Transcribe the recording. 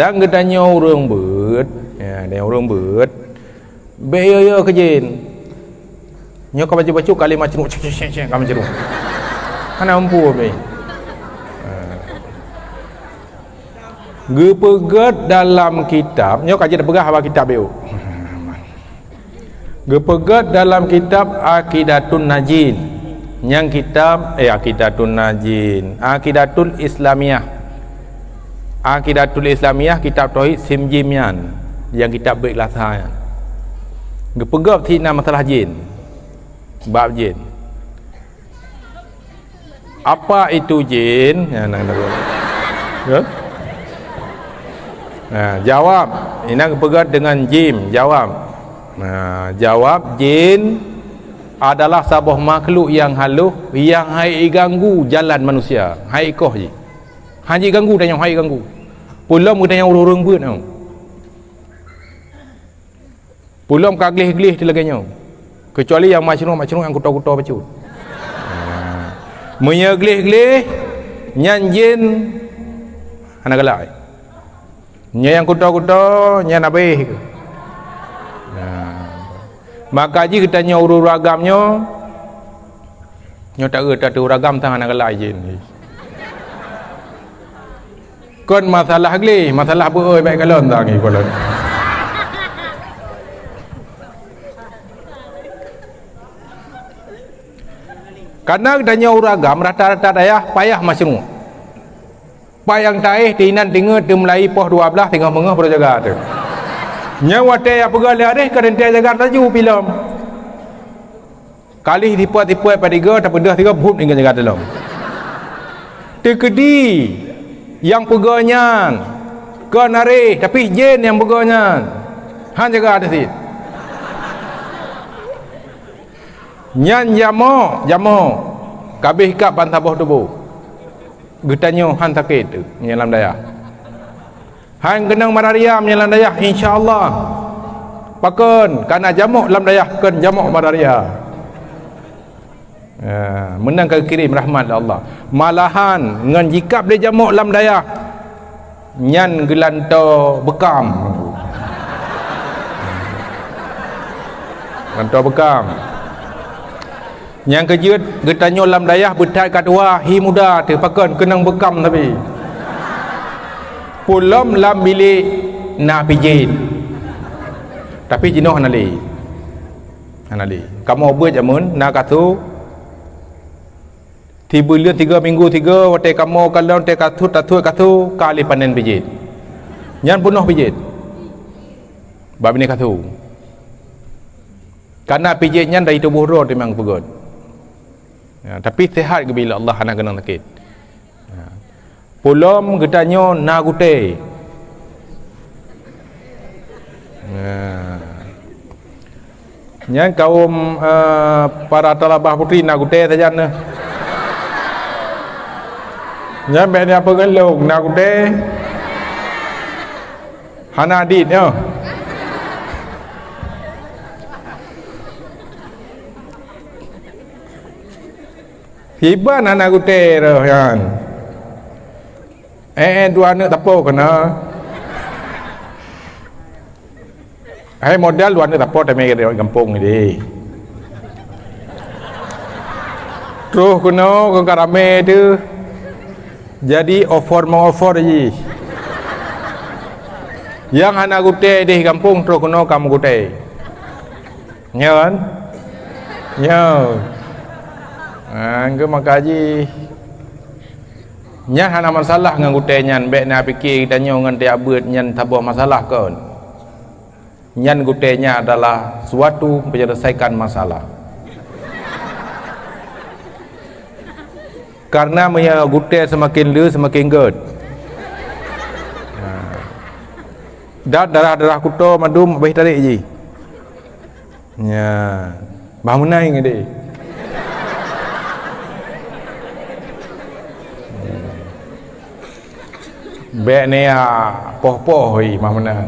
Dan gedanya orang bet, ya, dia orang bet. Beyo kejin. Nyo kau baca kali macam kau macam tu. Kan ampu be. Gepegat dalam kitab, nyo kaji pegah apa kitab yo. Gepegat dalam kitab Aqidatun Najin. Yang kitab Aqidatun Najin, Aqidatul Islamiyah. Aqidatul Islamiyah kitab tauhid Simjimian, yang kitab berikhlasan. Gepegap tina masalah jin, bab jin. Apa itu jin? Ya, jawab. Ini gepegap dengan jim. Jawab. Jawab, jin adalah sebuah makhluk yang halus yang hai ganggu jalan manusia. Hai koh je. Haji ganggu dan yang hai ganggu. Pulau mudah yang urung buat tau. Pulau kaglih-glih di laganya. Kecuali yang macam yang kuto-kuto bacut. Menyeglih-glih nyanjin anak galak. Nya yang kuto-kuto nya nabih. Maka ji kita nya urut ragamnya nya tak ada ragam tangan anak galak jin. Kon masalah glih, masalah apa oi baik galon tang ni kolon. Karena adanya uragam rata-rata daya payah macam payang taih tinan tinggal temlai poh 12 tengah mengah berjaga tu. Nyawa teh apa gale adeh kadang-kadang jaga taju film. Kali tipu-tipu pada 3 tak pedah 3 bhut dengan jaga dalam. Tekedi yang peganya ke nari tapi jin yang peganya. Han jaga ada sih. Nyan jamo kabeh kap bantabah tubuh getanyo han sakit tu menyelam daya han kenang malaria menyelam daya insyaallah pakon kana jamuk lam daya ken jamuk malaria menang ke kirim rahmat Allah malahan ngan jikap dia jamuk lam daya nyan gelanto bekam gelanto bekam yang kejut getanyo lam dayah betat kadua hi muda tu pakon kenang bekam tapi pulam lam bilik na pijin tapi jinoh hanali kamu buat jamun na katu tiba lian 3 minggu 3 wate kamu kalau te katu kali panen pijin nyan punoh pijin bab ni katu karena pijin nyan dari tubuh roh memang pegot. Ya, tapi sehat ke bila Allah nak kena sakit. Ya. Pulom getanyo na gute. Yang kaum para talabah putri na gute saja ne. Yang ben apa gelung na gute. Hana dit yo. Hiban anak gute roh yan. Dua anak tapo kena. Modal dua anak tapo tapi dia kampung ni. Terus kena ke karame tu. Jadi offer je. Yang anak gute di kampung terus kena kamu gute. Nya kan? Nya. Angge makaji nya hana masalah ngan gute nyan bek na fikir kita nyo ngan dia beut nyan tabuh masalah kon nyan gute nya adalah suatu menyelesaikan masalah karena meya gute semakin lu semakin good dan darah kuto madum baik tarik je nya bangunai ngade bek ni poh-poh mah mana